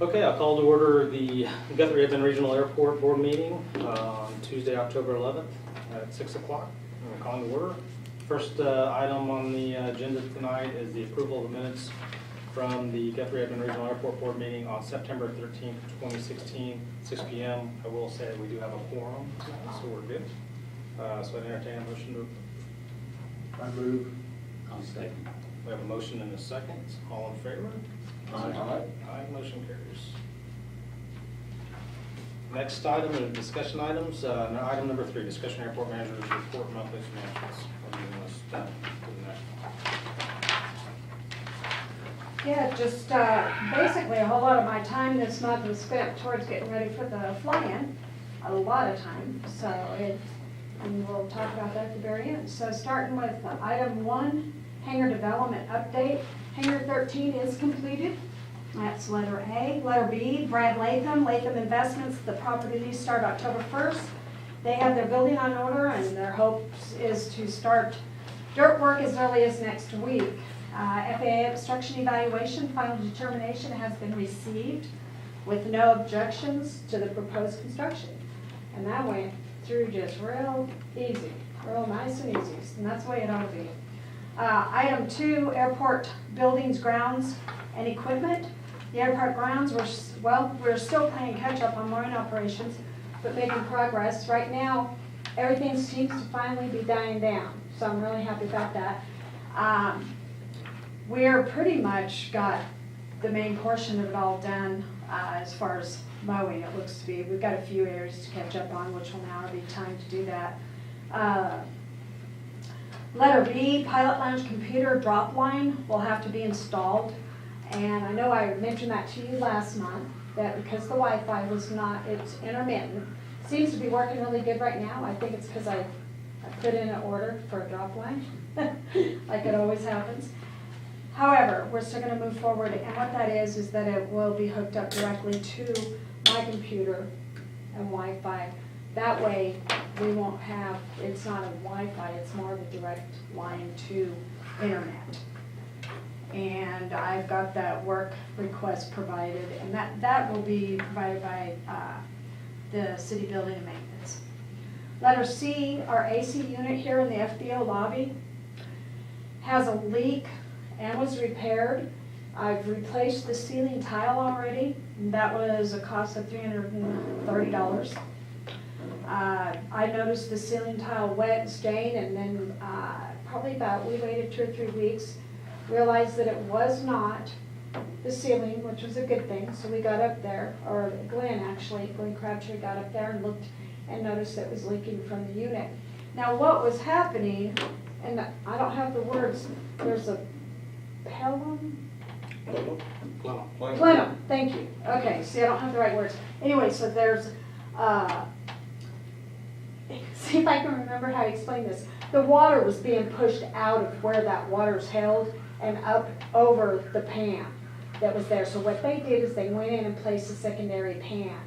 Okay, I'll call to order the Guthrie Haven Regional Airport Board meeting on Tuesday, October 11th at 6 o'clock. I'm calling to order. First item on the agenda tonight is the approval of the minutes from the Guthrie Haven Regional Airport Board meeting on September 13th, 2016, 6 p.m. I will say that we do have a quorum tonight, so we're good. So I entertain a motion to. I move. I'll second. We have a motion and a second. All in favor? Aye. Aye, motion carries. Next item is discussion items. Item number 3, discussion airport manager's report monthly financials. What do you want us to do next? Yeah, just basically a whole lot of my time this month was spent towards getting ready for the fly-in, a lot of time, and we'll talk about that at the very end. So starting with item 1, hangar development update. Hangar 13 is completed. That's letter A. Letter B, Brad Latham Investments, the property lease start October 1st. They have their building on order and their hopes is to start dirt work as early as next week. FAA obstruction evaluation, final determination has been received with no objections to the proposed construction. And that went through just real easy, real nice and easy, and that's the way it ought to be. Item 2, airport buildings, grounds, and equipment. The airport grounds, we're still playing catch up on mooring operations, but making progress. Right now, everything seems to finally be dying down, so I'm really happy about that. We're pretty much got the main portion of it all done as far as mowing, it looks to be. We've got a few areas to catch up on, which will now be time to do that. Letter B, pilot lounge computer drop line will have to be installed. And I know I mentioned that to you last month, that because the Wi-Fi was not, it's intermittent. Seems to be working really good right now. I think it's because I put in an order for a drop line, like it always happens. However, we're still going to move forward, and what that is that it will be hooked up directly to my computer and Wi-Fi. That way, we won't have, it's not a Wi-Fi, it's more of a direct line to internet. And I've got that work request provided, and that will be provided by the city building and maintenance. Letter C, our AC unit here in the FBO lobby has a leak and was repaired. I've replaced the ceiling tile already, and that was a cost of $330. I noticed the ceiling tile wet and stained, and then we waited 2 or 3 weeks, realized that it was not the ceiling, which was a good thing. So we got up there, or Glenn Crabtree got up there and looked and noticed that it was leaking from the unit. Now what was happening, and I don't have the words, there's a plenum, thank you. Okay, see, I don't have the right words. Anyway, so there's, see if I can remember how to explain this. The water was being pushed out of where that water's held and up over the pan that was there. So what they did is they went in and placed a secondary pan,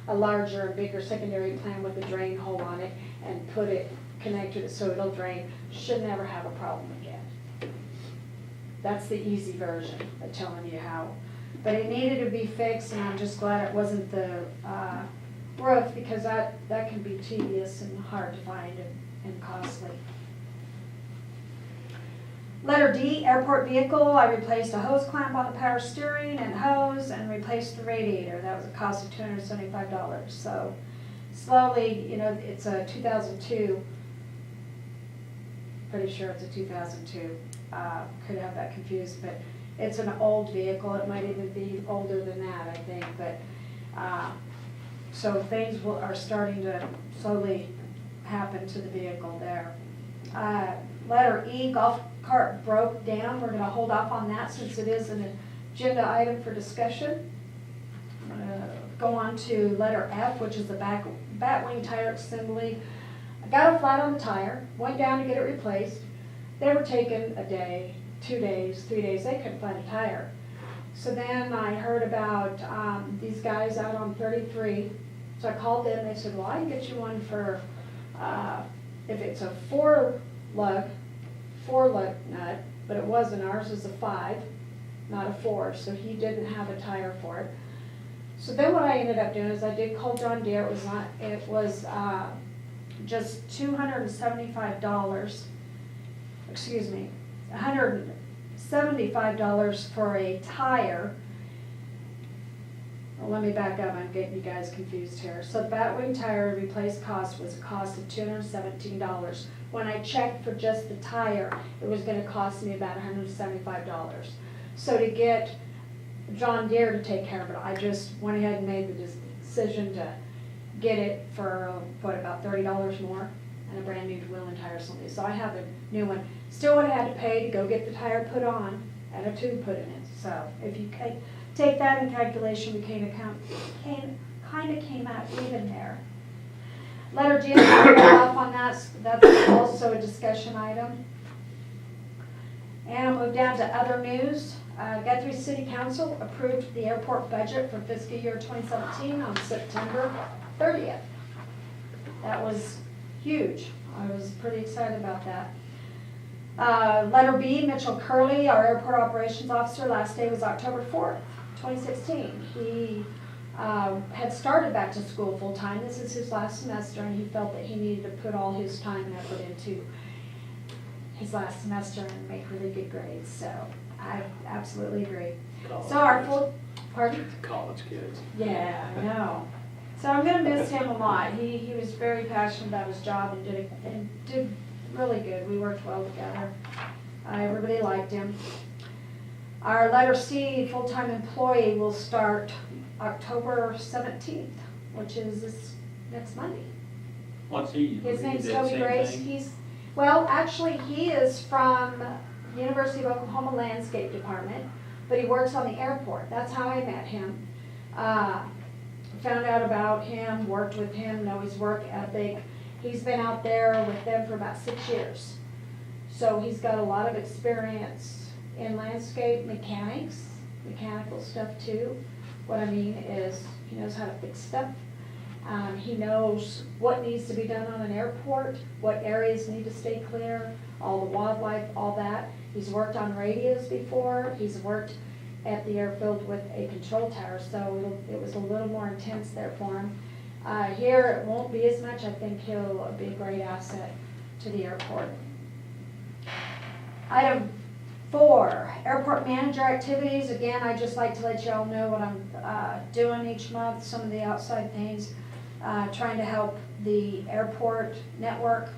a larger, bigger secondary pan with a drain hole on it, and put it, connected it so it'll drain. Should never have a problem again. That's the easy version of telling you how. But it needed to be fixed, and I'm just glad it wasn't the roof, because that can be tedious and hard to find and costly. Letter D, airport vehicle. I replaced a hose clamp on the power steering and hose and replaced the radiator. That was a cost of $275. So slowly, it's a 2002. Pretty sure it's a 2002. Could have that confused, but it's an old vehicle. It might even be older than that, I think. But so things are starting to slowly happen to the vehicle there. Letter E, golf cart broke down. We're going to hold off on that since it is an agenda item for discussion. I'm going to go on to letter F, which is the bat wing tire assembly. I got a flat on the tire, went down to get it replaced. They were taking a day, 2 days, 3 days. They couldn't find a tire. So then I heard about these guys out on 33. So I called them. They said, well, I can get you one for, if it's a four lug nut, but it wasn't. Ours is a 5, not a 4. So he didn't have a tire for it. So then what I ended up doing is I did call John Deere. It was just $275, excuse me, $175 for a tire. Well, let me back up, I'm getting you guys confused here. So the Batwing tire replace cost was a cost of $217. When I checked for just the tire, it was gonna cost me about $175. So to get John Deere to take care of it, I just went ahead and made the decision to get it for, about $30 more and a brand new wheel and tire assembly. So I have a new one. Still would have had to pay to go get the tire put on and a tube put in it. So if you take that in calculation, we kind of came out even there. Letter G, off on that. That's also a discussion item. And I'll move down to other news. Guthrie City Council approved the airport budget for fiscal year 2017 on September 30th. That was huge. I was pretty excited about that. Letter B, Mitchell Curley, our airport operations officer, last day was October 4th, 2016. He had started back to school full-time. This is his last semester, and he felt that he needed to put all his time and effort into his last semester and make really good grades. So I absolutely agree. College So our kids. full, pardon? College kids. Yeah, I know. So I'm gonna miss him a lot. He was very passionate about his job and did really good. We worked well together. Everybody liked him. Our letter C, full-time employee, will start October 17th, which is this next Monday. What's he? His name's He did the Toby same Grace. thing? Actually, he is from University of Oklahoma Landscape Department, but he works on the airport. That's how I met him. Found out about him, worked with him, know his work ethic. He's been out there with them for about 6 years. So he's got a lot of experience in landscape mechanics, mechanical stuff too. What I mean is he knows how to fix stuff. He knows what needs to be done on an airport, what areas need to stay clear, all the wildlife, all that. He's worked on radios before. He's worked at the airfield with a control tower, so it was a little more intense there for him. Here, it won't be as much. I think he'll be a great asset to the airport. Item 4, airport manager activities. Again, I just like to let you all know what I'm doing each month, some of the outside things, trying to help the airport network,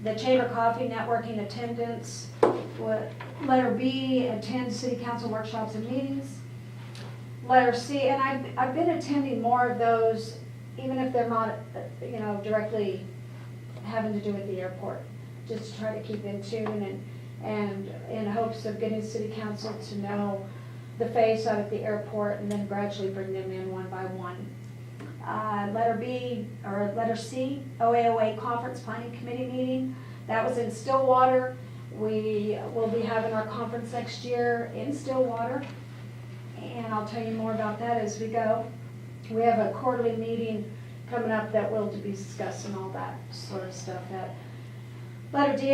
the Chamber Coffee networking attendance. Letter B, attend city council workshops and meetings. Letter C, and I've been attending more of those, even if they're not, directly having to do with the airport, just to try to keep in tune and in hopes of getting city council to know the face out at the airport and then gradually bring them in one by one. Letter C, OAOA Conference Planning Committee meeting. That was in Stillwater. We will be having our conference next year in Stillwater, and I'll tell you more about that as we go. We have a quarterly meeting coming up that we'll be discussing all that sort of stuff. Letter D,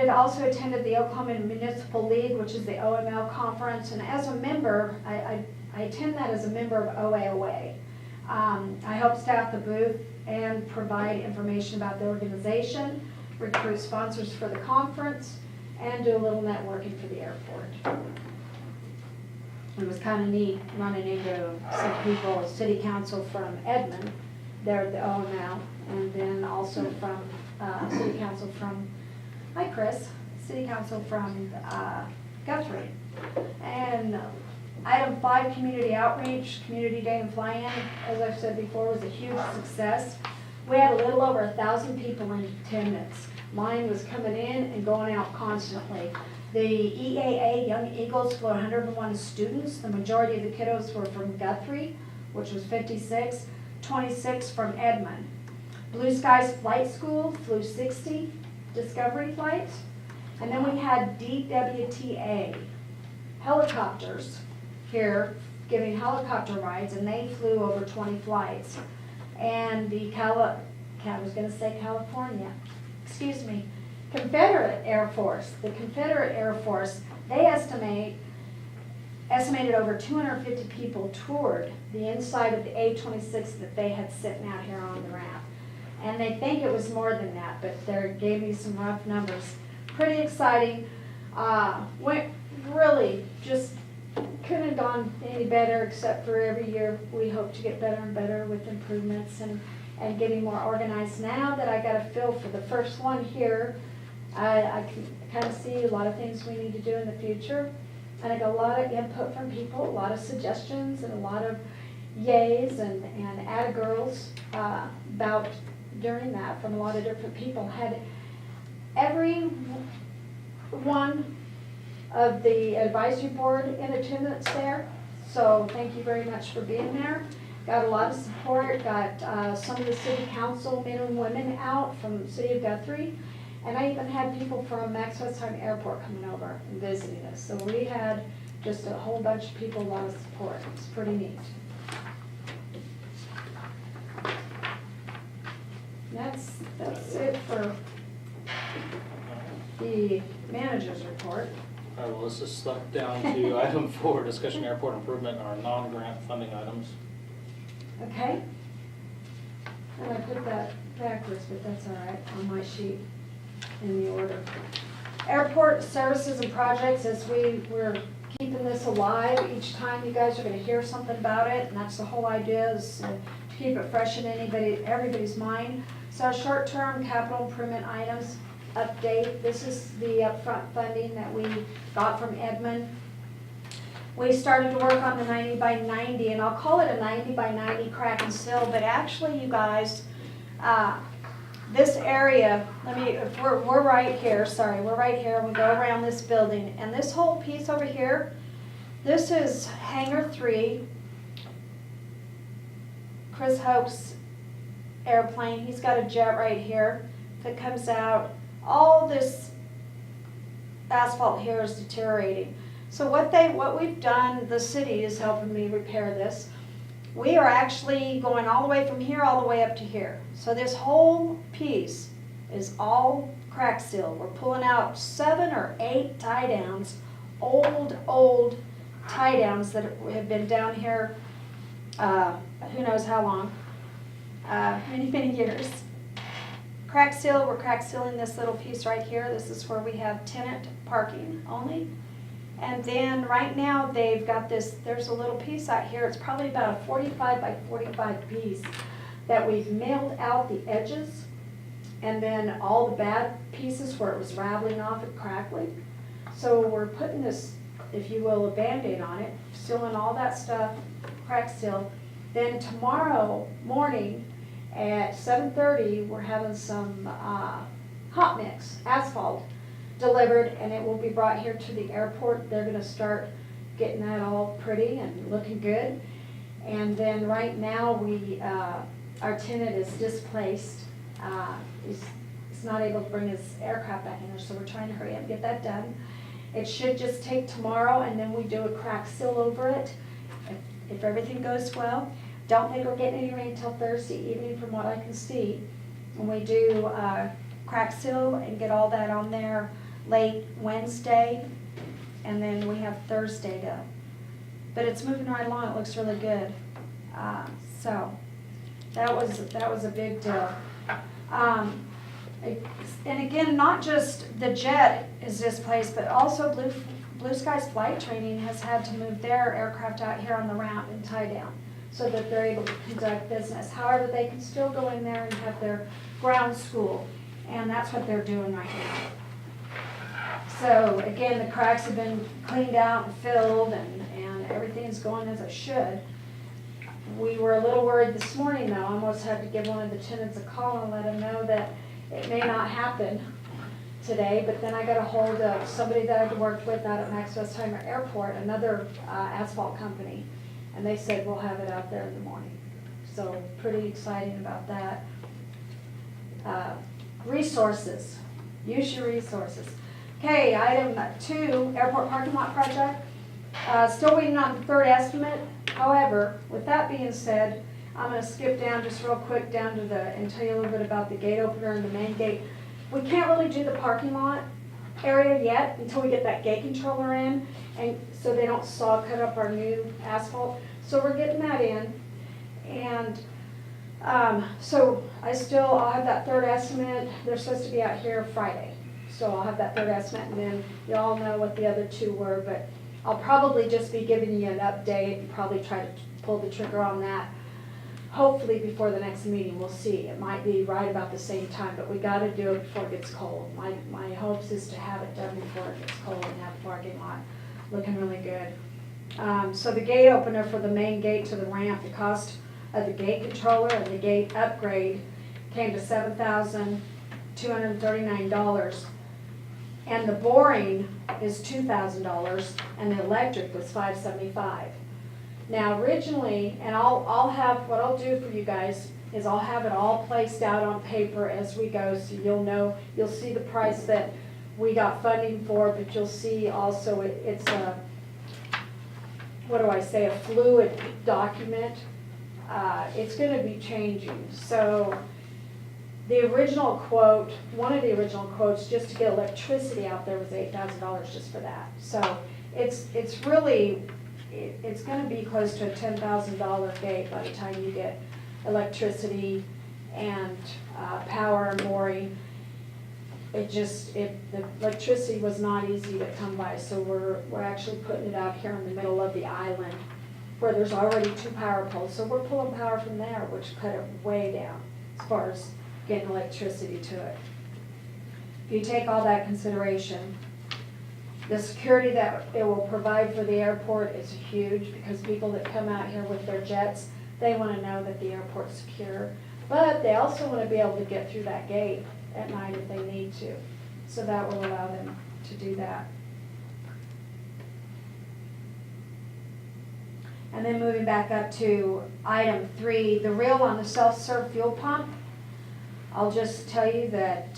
also attended the Oklahoma Municipal League, which is the OML conference, and as a member, I attend that as a member of OAOA. I help staff the booth and provide information about the organization, recruit sponsors for the conference, and do a little networking for the airport. It was kind of neat running into some people, city council from Edmond, there at the OML, and then also from city council from, hi Chris, city council from Guthrie. And item 5, community outreach, community day and fly-in, as I've said before, was a huge success. We had a little over 1,000 people in attendance. Mine was coming in and going out constantly. The EAA Young Eagles flew 101 students. The majority of the kiddos were from Guthrie, which was 56, 26 from Edmond. Blue Skies Flight School flew 60 Discovery flights. And then we had DWTA helicopters here giving helicopter rides, and they flew over 20 flights. And the Confederate Air Force, they estimate estimated over 250 people toured the inside of the A26 that they had sitting out here on the ramp. And they think it was more than that, but they gave me some rough numbers. Pretty exciting. Went really just couldn't have gone any better, except for every year we hope to get better and better with improvements and getting more organized. Now that I got a feel for the first one here, I can kind of see a lot of things we need to do in the future. And I got a lot of input from people, a lot of suggestions, and a lot of yays and atta girls about during that from a lot of different people. Had every one of the advisory board in attendance there, so thank you very much for being there. Got a lot of support, got some of the city council men and women out from the city of Guthrie, and I even had people from Max Westheim Airport coming over and visiting us. So we had just a whole bunch of people, a lot of support. It's pretty neat. That's it for the manager's report. All right, well, let's just slip down to item 4, discussion airport improvement, our non-grant funding items. Okay? And I put that backwards, but that's all right, on my sheet in the order. Airport services and projects, as we're keeping this alive, each time you guys are gonna hear something about it, and that's the whole idea, is to keep it fresh in everybody's mind. So our short-term capital improvement items update, this is the upfront funding that we got from Edmund. We started to work on the 90 by 90, and I'll call it a 90 by 90 crack and seal, but actually, you guys, this area, we're right here, we're right here, we go around this building, and this whole piece over here, this is Hangar 3, Chris Hope's airplane. He's got a jet right here that comes out. All this asphalt here is deteriorating. So what we've done, the city is helping me repair this. We are actually going all the way from here all the way up to here. So this whole piece is all crack seal. We're pulling out 7 or 8 tie downs, old tie downs that have been down here who knows how long, many years. Crack seal, we're crack sealing this little piece right here. This is where we have tenant parking only. And then right now they've got this, there's a little piece out here, it's probably about a 45 by 45 piece that we've milled out the edges, and then all the bad pieces where it was rattling off and crackling. So we're putting this, if you will, a Band-Aid on it, sealing all that stuff, crack seal. Then tomorrow morning at 7:30, we're having some hot mix, asphalt, delivered, and it will be brought here to the airport. They're gonna start getting that all pretty and looking good. And then right now, our tenant is displaced. He's not able to bring his aircraft back in there, so we're trying to hurry up and get that done. It should just take tomorrow, and then we do a crack seal over it, if everything goes well. Don't think we're getting any rain till Thursday evening from what I can see. And we do crack seal and get all that on there late Wednesday, and then we have Thursday to, but it's moving right along, it looks really good. So that was a big deal. And again, not just the jet is displaced, but also Blue Skies Flight Training has had to move their aircraft out here on the ramp and tie down so that they're able to conduct business. However, they can still go in there and have their ground school, and that's what they're doing right now. So again, the cracks have been cleaned out and filled, and everything's going as it should. We were a little worried this morning, though. I almost had to give one of the tenants a call and let him know that it may not happen today, but then I got a hold of somebody that I'd worked with out at Max Westheimer Airport, another asphalt company, and they said we'll have it out there in the morning. So pretty exciting about that. Resources, use your resources. Okay, item 2, airport parking lot project. Still waiting on the third estimate. However, with that being said, I'm going to skip down just real quick down to and tell you a little bit about the gate opener and the main gate. We can't really do the parking lot area yet until we get that gate controller in, and so they don't cut up our new asphalt. So we're getting that in, and so I'll have that third estimate. They're supposed to be out here Friday, so I'll have that third estimate, and then y'all know what the other two were, but I'll probably just be giving you an update and probably try to pull the trigger on that. Hopefully before the next meeting, we'll see. It might be right about the same time, but we gotta do it before it gets cold. My hopes is to have it done before it gets cold and have the parking lot looking really good. So the gate opener for the main gate to the ramp, the cost of the gate controller and the gate upgrade came to $7,239. And the boring is $2,000 and the electric was $575. Now originally, and I'll have, what I'll do for you guys is I'll have it all placed out on paper as we go, so you'll see the price that we got funding for, but you'll see also it's a, what do I say, a fluid document. It's gonna be changing. So the original quote, one of the original quotes just to get electricity out there was $8,000 just for that. So it's really, it's gonna be close to a $10,000 gate by the time you get electricity and power and mooring. The electricity was not easy to come by, so we're actually putting it out here in the middle of the island where there's already 2 power poles. So we're pulling power from there, which cut it way down as far as getting electricity to it. If you take all that consideration, the security that it will provide for the airport is huge, because people that come out here with their jets, they want to know that the airport's secure. But they also want to be able to get through that gate at night if they need to. So that will allow them to do that. And then moving back up to item 3, the reel on the self-serve fuel pump. I'll just tell you that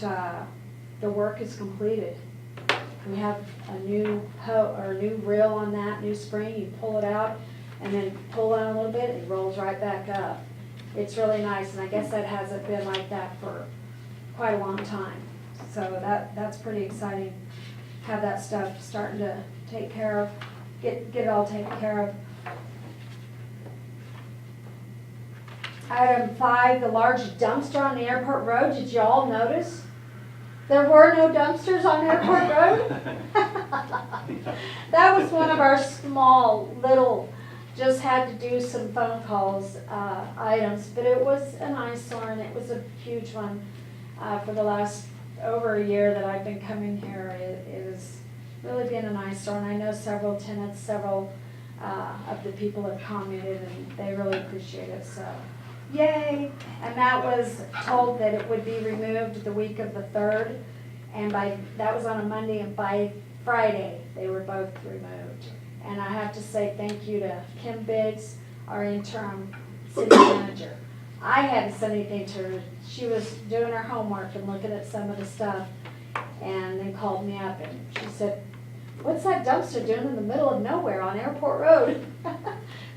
the work is completed. We have a new reel on that, new spring. You pull it out and then pull on a little bit, it rolls right back up. It's really nice, and I guess that hasn't been like that for quite a long time. So that's pretty exciting. Have that stuff starting to take care of, get it all taken care of. Item 5, the large dumpster on the airport road. Did you all notice? There were no dumpsters on Airport Road? That was one of our small, little, just had to do some phone calls items, but it was an eyesore, and it was a huge one for the last over a year that I've been coming here. It has really been an eyesore, and I know several tenants, several of the people have commented, and they really appreciate it, so yay. And that was told that it would be removed the week of the 3rd, and that was on a Monday, and by Friday they were both removed. And I have to say thank you to Kim Biggs, our interim city manager. I hadn't said anything to her. She was doing her homework and looking at some of the stuff, and then called me up and she said, "What's that dumpster doing in the middle of nowhere on Airport Road?"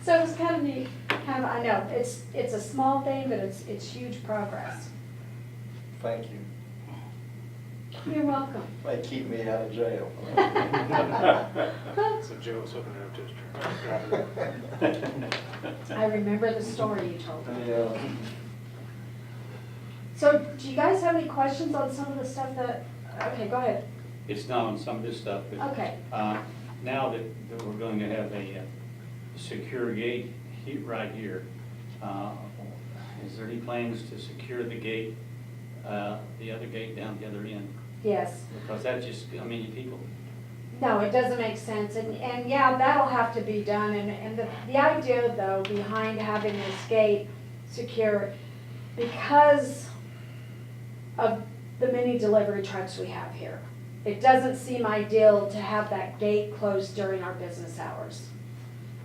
So it was kind of neat. I know it's a small thing, but it's huge progress. Thank you. You're welcome. Might keep me out of jail. So Joe was hoping to have just I remember the story you told me. Yeah. So do you guys have any questions on some of the stuff that, okay, go ahead. It's not on some of this stuff, but Okay. now that we're going to have a secure gate right here, is there any plans to secure the gate, the other gate down the other end? Yes. Because that just, I mean, people, No, it doesn't make sense, and yeah, that'll have to be done, and the idea though behind having this gate secure, because of the many delivery trucks we have here, it doesn't seem ideal to have that gate closed during our business hours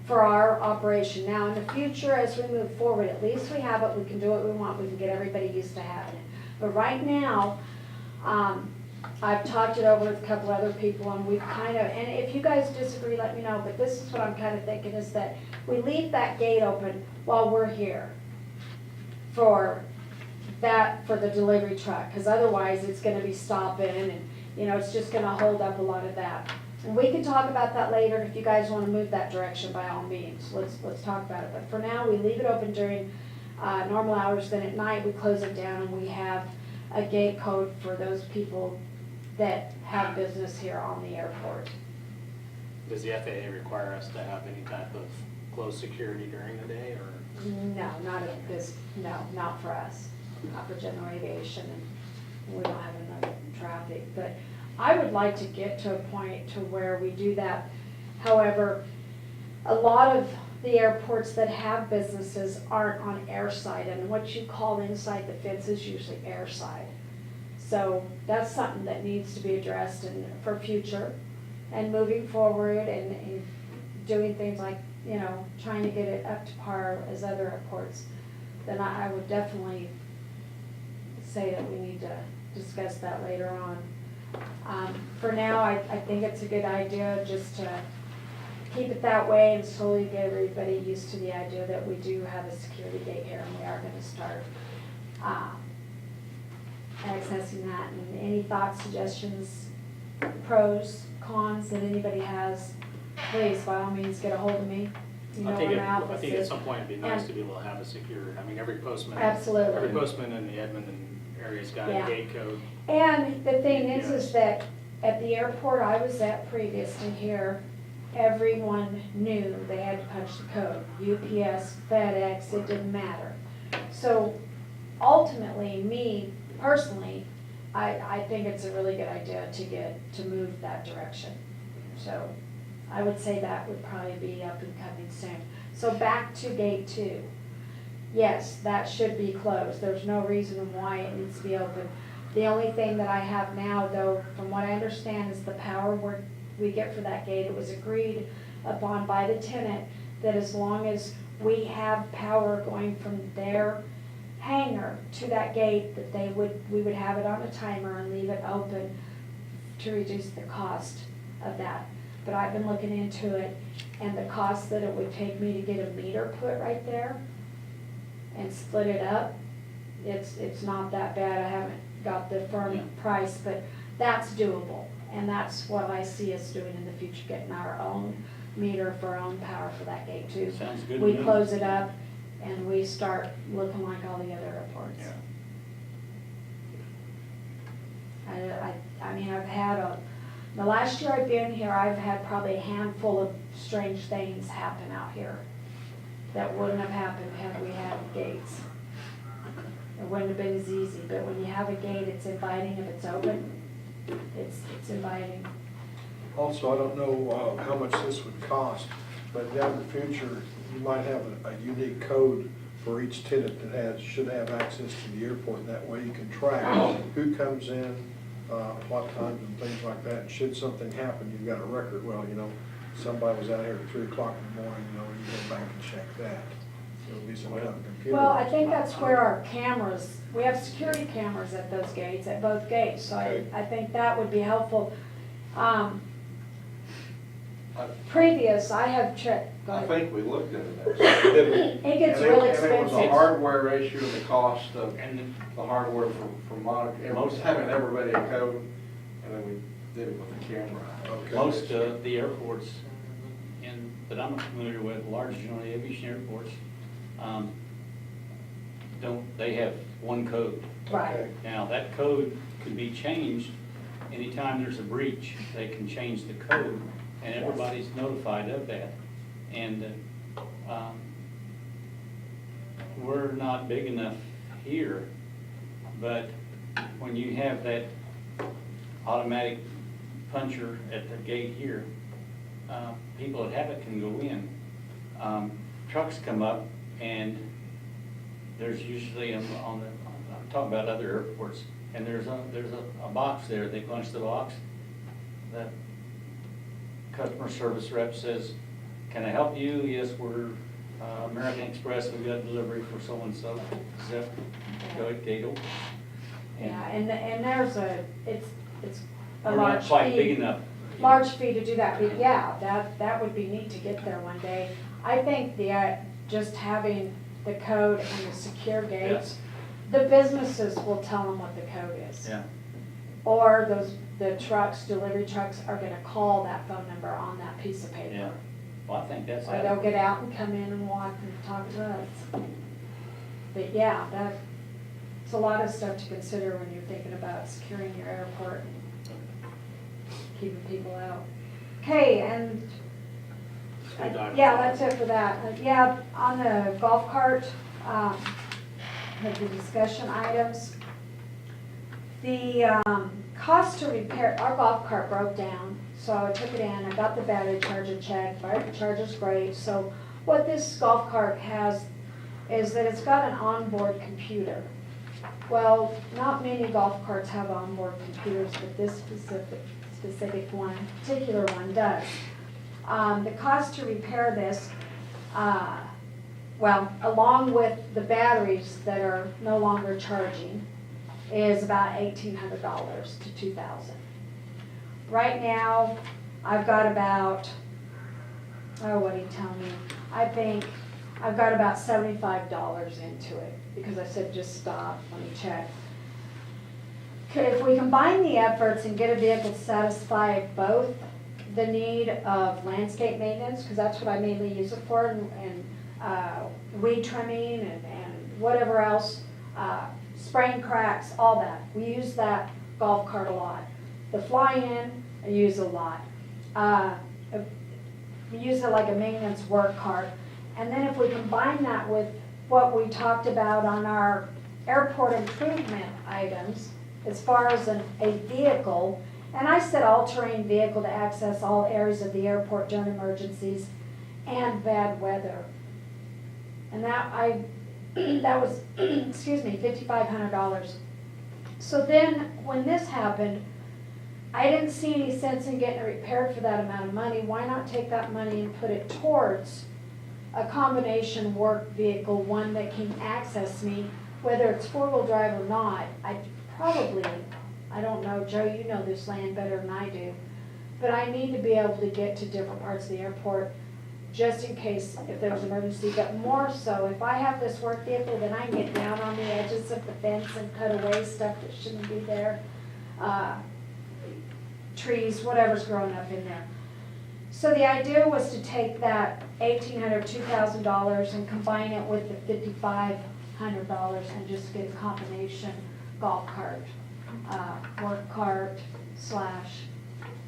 for our operation. Now, in the future, as we move forward, at least we have it, we can do what we want, we can get everybody used to having it. But right now, I've talked it over with a couple other people, and we've and if you guys disagree, let me know, but this is what I'm kind of thinking, is that we leave that gate open while we're here for the delivery truck, because otherwise it's going to be stopping, and You know, it's just gonna hold up a lot of that. And we can talk about that later, if you guys wanna move that direction, by all means, let's talk about it. But for now, we leave it open during, normal hours, then at night, we close it down, and we have a gate code for those people that have business here on the airport. Does the FAA require us to have any type of closed security during the day, or? No, not at this, no, not for us, not for general aviation, and we don't have enough traffic. But I would like to get to a point to where we do that. However, a lot of the airports that have businesses aren't on airside, and what you call inside the fence is usually airside. So that's something that needs to be addressed and for future, and moving forward, and doing things like, you know, trying to get it up to par as other airports. Then I would definitely say that we need to discuss that later on. For now, I think it's a good idea just to keep it that way and slowly get everybody used to the idea that we do have a security gate here, and we are gonna start accessing that. And any thoughts, suggestions, pros, cons that anybody has, please, by all means, get a hold of me. You know where my I office think at is. some point it'd be nice And- to be able to have a secure, I mean, every postman. Absolutely. Every postman in the Edmonton area's got a Yeah. gate code. And the thing is that at the airport I was at previous to here, everyone knew they had to punch the code. UPS, FedEx, it didn't matter. So ultimately, me personally, I think it's a really good idea to move that direction. So I would say that would probably be up and coming soon. So back to gate 2. Yes, that should be closed. There's no reason why it needs to be open. The only thing that I have now, though, from what I understand, is the power we get for that gate. It was agreed upon by the tenant that as long as we have power going from their hangar to that gate, that we would have it on a timer and leave it open to reduce the cost of that. But I've been looking into it, and the cost that it would take me to get a meter put right there and split it up, it's not that bad. I haven't got the Yeah. firm price, but that's doable. And that's what I see us doing in the future, getting our own meter for our own power for that gate too. Sounds good to We me. close it up and we start looking like all the other airports. Yeah. I mean, the last year I've been here, I've had probably a handful of strange things happen out here that wouldn't have happened had we had gates. It wouldn't have been as easy, but when you have a gate, it's inviting. If it's open, it's inviting. Also, I don't know how much this would cost, but down in the future, you might have a unique code for each tenant that should have access to the airport. That way you can track who comes in, what times and things like that. And should something happen, you've got a record. Well, you know, somebody was out here at 3 o'clock in the morning, you know, you go back and check that. There'll be some kind of computer. Well, I think that's where our cameras, we have security cameras at those gates, at both gates, so Okay. I think that would be helpful. Previous, I have checked. I think we looked into that. It gets real And it was a expensive. hardware issue and the cost of And the hardware for monitoring, most having everybody a code, and then we did it with the camera. Okay. most of the airports that I'm familiar with, large general aviation airports, they have one code. Right, Now, that code could be changed anytime there's a breach. They can change the code, and everybody's notified of that. And we're not big enough here, but when you have that automatic puncher at the gate here, people that have it can go in. Trucks come up, and there's usually I'm talking about other airports, and there's a box there. They punch the box. The customer service rep says, "Can I help you?" "Yes, we're American Express. We've got delivery for so and so." Zip, go at gate open. yeah, and there's it's a We're large not quite big fee, enough. large fee to do that, but yeah, that would be neat to get there one day. I think just having the code and the secure gates, the businesses will tell them what the code is. Yeah. Or those the trucks, delivery trucks are gonna call that phone number on that piece of paper. Yeah. Well, I think that's. Or they'll get out and come in and walk and talk to us. But yeah, it's a lot of stuff to consider when you're thinking about securing your airport and keeping people out. Okay, and, Good item. yeah, that's it for that. Yeah, on the golf cart, the discussion items. The cost to repair, our golf cart broke down, so I took it in, I got the battery charger checked, battery charger's great. So what this golf cart has is that it's got an onboard computer. Well, not many golf carts have onboard computers, but this specific one, particular one does. The cost to repair this, well, along with the batteries that are no longer charging, is about $1,800 to $2,000. Right now, I've got about, what do you tell me? I think I've got about $75 into it, because I said just stop, let me check. Okay, if we combine the efforts and get a vehicle to satisfy both the need of landscape maintenance, because that's what I mainly use it for, and weed trimming and whatever else, spraying cracks, all that. We use that golf cart a lot. The fly-in, I use a lot. We use it like a maintenance work cart. And then if we combine that with what we talked about on our airport improvement items, as far as a vehicle, and I said all-terrain vehicle to access all areas of the airport during emergencies and bad weather. And that was, excuse me, $5,500. So then, when this happened, I didn't see any sense in getting it repaired for that amount of money. Why not take that money and put it towards a combination work vehicle, one that can access me, whether it's four-wheel drive or not? I don't know, Joe, you know this land better than I do, but I need to be able to get to different parts of the airport just in case if there's an emergency, but more so, if I have this work vehicle, then I can get down on the edges of the fence and cut away stuff that shouldn't be there, trees, whatever's growing up in there. So the idea was to take that $1,800, $2,000 and combine it with the $5,500 and just get a combination golf cart, work cart /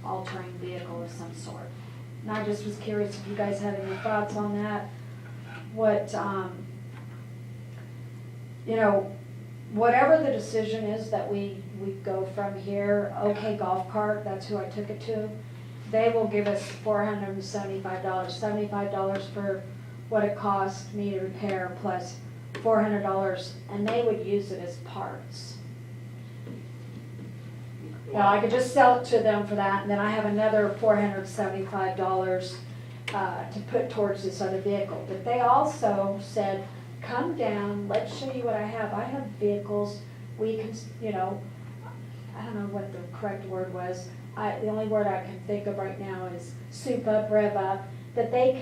all-terrain vehicle of some sort. And I just was curious if you guys had any thoughts on that. What, whatever the decision is that we go from here, okay, golf cart, that's who I took it to. They will give us $475, $75 for what it cost me to repair plus $400, and they would use it as parts. Now, I could just sell it to them for that, and then I have another $475 to put towards this other vehicle. But they also said, come down, let's show you what I have. I have vehicles, we can, I don't know what the correct word was. The only word I can think of right now is soup up, rev up, that they're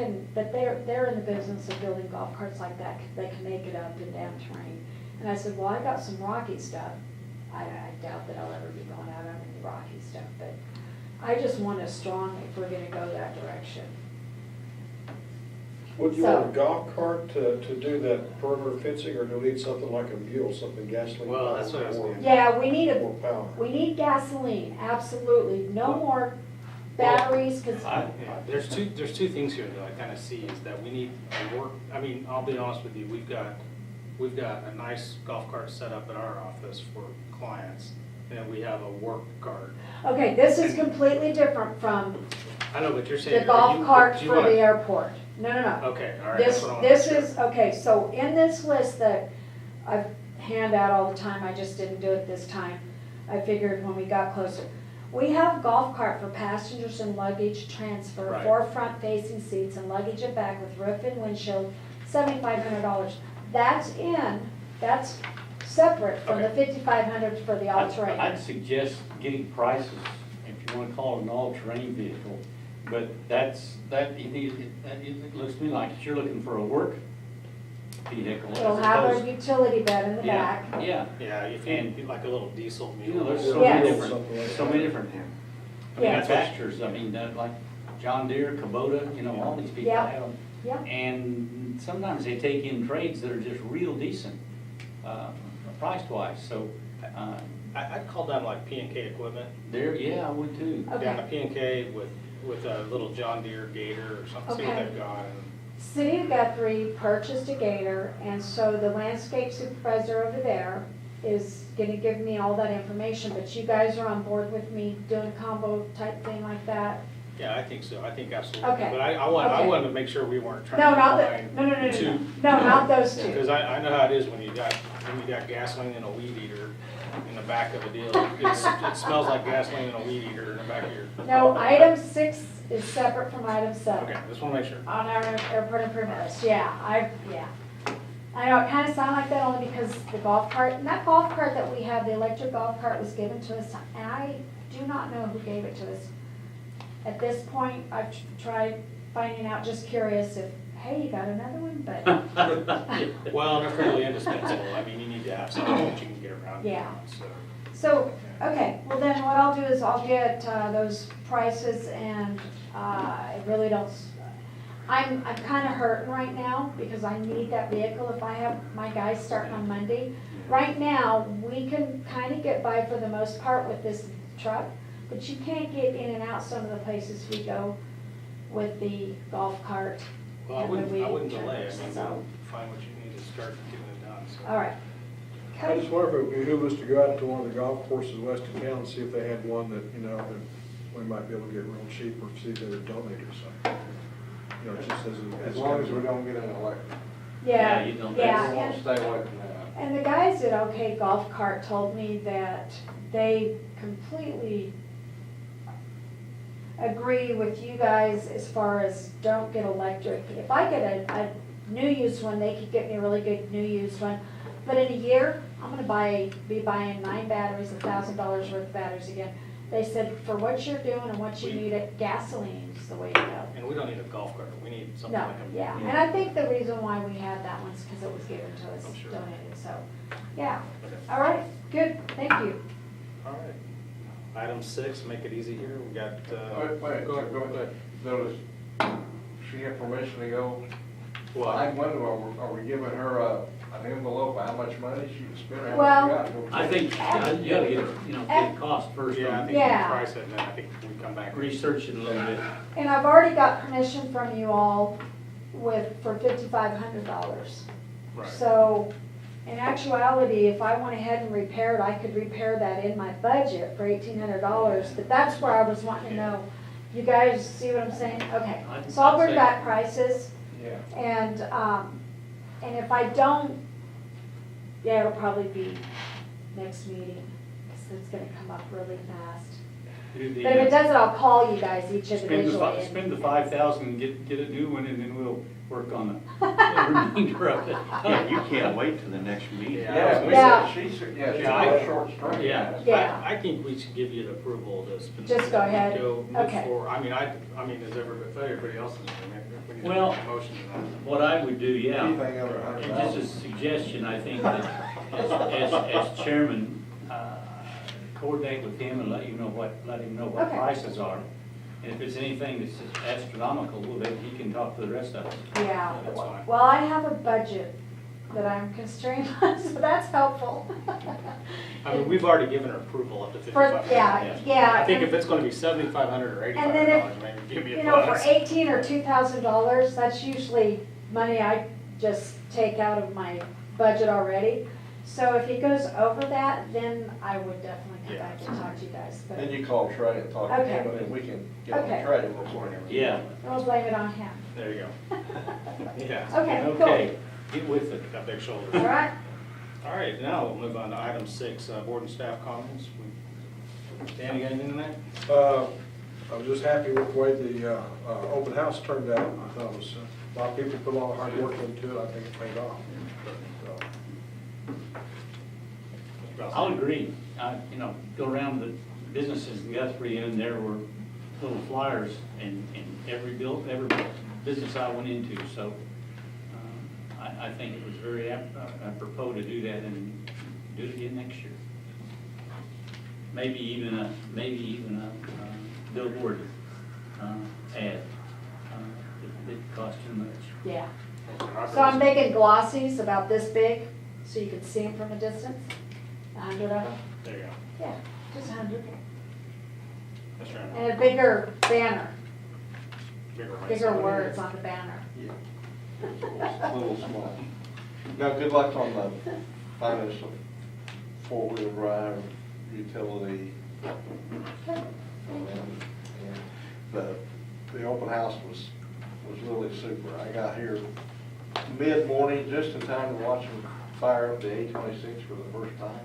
in the business of building golf carts like that. They can make it up and down terrain. And I said, well, I got some rocky stuff. I doubt that I'll ever be going out on any rocky stuff, but I just want us strongly if we're gonna go that direction. Would you So- want a golf cart to do that perimeter fencing, or do we need something like a mule, something gasoline? Well, that's what I was powered, thinking. Yeah, we need More power. we need gasoline, absolutely. No more batteries, cause I- Yeah, there's two things here that I kind of see is that we need a work, I'll be honest with you, we've got a nice golf cart set up at our office for clients, and we have a work cart. okay, this is completely different from I know, but you're saying. the golf cart do you for wanna- the airport. No. Okay, all right. This, that's what I wanted this to hear. is, okay, so in this list that I hand out all the time, I just didn't do it this time. I figured when we got closer. We have a golf cart for passengers and luggage transfer, Right. 4 front-facing seats and luggage at back with roof and windshield, $7,500. That's separate from the Okay. $5,500 for the all-terrain. I'd suggest getting prices, if you want to call it an all-terrain vehicle, but it looks to me like you're looking for a work vehicle. as It'll have opposed- a utility bed in the Yeah, back. yeah. Yeah, if you, like a little diesel You know, mule. there's so Yes. many different, Something like so many that. different, I mean, Yes. manufacturers, I mean, like John Deere, Kubota, you know, all these people Yeah. have them. Yep. And sometimes they take in trades that are just real decent, price-wise, so, I'd call them like P and K equipment. there, yeah, I would too. Okay. Down to P and K with a little John Deere Gator or something, see what Okay. they've got. And City of Guthrie purchased a Gator, and so the landscape supervisor over there is gonna give me all that information, but you guys are on board with me doing a combo type thing like that? Yeah, I think so, I think absolutely. Okay. But I Okay. wanted to make sure we weren't trying No, to not the, combine no, no, no, no, two. no, not those two. Because I know how it is when you got gasoline and a weed eater in the back of a deal. It smells like gasoline and a weed eater in the back of your. No, item 6 is separate from item 7. Okay, just want to make sure. On our airport improvement list, yeah. I know, it kinda sounded like that only because the golf cart, and that golf cart that we have, the electric golf cart was given to us, and I do not know who gave it to us. At this point, I've tried finding out, just curious if, hey, you got another one, but, Well, they're fairly indispensable. I mean, you need to have something that you can get around. Yeah. So, so, okay, well then what I'll do is I'll get those prices and I really don't, I'm kinda hurting right now because I need that vehicle if I have my guys starting on Monday. Right now, we can kinda get by for the most part with this truck, but you can't get in and out some of the places we go with the golf cart. well, I and the wouldn't weed delay. I eaters, mean, so. we'll find what you need to start getting it done. So. All right. I just wonder if it would behoove us to go out to one of the golf courses west of town and see if they had one that, you know, that we might be able to get real cheap or see if they would donate or something. You know, just As long as we don't get an electric. Yeah, you don't- yeah, We want to and, stay away from that. and the guys at OK Golf Cart told me that they completely agree with you guys as far as don't get electric. If I get a new used one, they could get me a really good new used one. But in a year, I'm gonna be buying 9 batteries, $1,000 worth of batteries again. They said, for what you're doing and what you need, gasoline's the way to go. And we don't need a golf cart. We need something No, like a. yeah, and I think the reason why we had that one's because it was given to us, I'm sure. donated, so, yeah. Okay. All right, good, thank you. All right. Item 6, make it easy here. We got. Wait, go ahead. Notice, she had permission to go. Well, I wonder, are we giving her an envelope of how much money she can spend? How much Well, she got to go I check? think, you gotta get, get the cost first, yeah, I and think we Yeah. price it and then I think we come back. research it a little bit. And I've already got permission from you all for $5,500. Right. So, in actuality, if I went ahead and repaired, I could repair that in my budget for $1,800, but that's where I was wanting to know. You guys see what I'm saying? Okay, so I'll bring back prices. Yeah. And if I don't, yeah, it'll probably be next meeting, because it's gonna come up really fast. Do the, But if it doesn't, I'll call you guys each individually. Spend the 5,000 and get a new one, and then we'll work on the remainder of it. Yeah, you can't wait till the next meeting. Yeah, we Yeah. said, she's Yeah, got a short string. Yeah. Yeah. I think we should give you the approval to spend. Just go ahead. Move Okay. forward. I mean, is everybody else is doing it? We need to Well, make a motion to that. What I would do, yeah, Anything under and $100,000. just a suggestion, I think, that as chairman, coordinate with him and let him know what Okay. prices are. And if it's anything that's just astronomical, well, then he can talk to the rest of us. Yeah, That's fine. well, I have a budget that I'm constrained on, so that's helpful. I mean, we've already given her approval up to For, $5,500. yeah. I think and- if it's gonna be $7,500 or And then if, $8,500, maybe give me you a know, for buzz. $18,000 or $2,000, that's usually money I just take out of my budget already. So if he goes over that, then I would definitely come Yeah. back and talk to you guys, but Then you call Trey and talk to him, Okay. and then we can get on Okay. Trey a little more. Yeah. I'll blame it on him. There you go. Yeah. Okay, cool. Okay, get with it. Got big shoulders. All right, All right, now we'll move on to item 6, board and staff comments. Dan, you got anything tonight? I was just happy with the way the open house turned out. I thought it was, a lot of people put a lot of hard work into it. I think it paid off. So, I'll agree. Go around the businesses in Guthrie, and there were little flyers in every business I went into, so I think it was very apropos to do that and do it again next year. Maybe even a billboard ad. It cost too much. Yeah. So I'm making glossies about this big, so you can see them from a distance. 100 of them. There you go. Yeah, just 100. That's right. And a bigger banner, Bigger bigger words on the banner. Yeah. A little small. Now, good luck on the finance of four-wheel drive utility. And the open house was really super. I got here mid-morning, just in time to watch them fire up the A26 for the first time.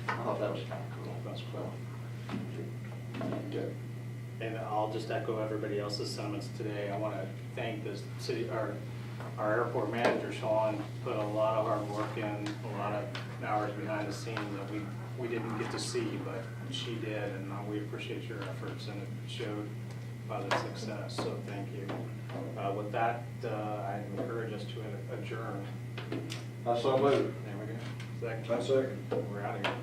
I thought that was kind of cool. That's cool. Good. And I'll just echo everybody else's sentiments today. I want to thank the city, our airport manager, Sean, put a lot of hard work in, a lot of hours behind the scenes that we didn't get to see, but she did, and we appreciate your efforts, and it showed by the success, so thank you. With that, I encourage us to adjourn. I so moved. There we go. Second. I second. We're out of here.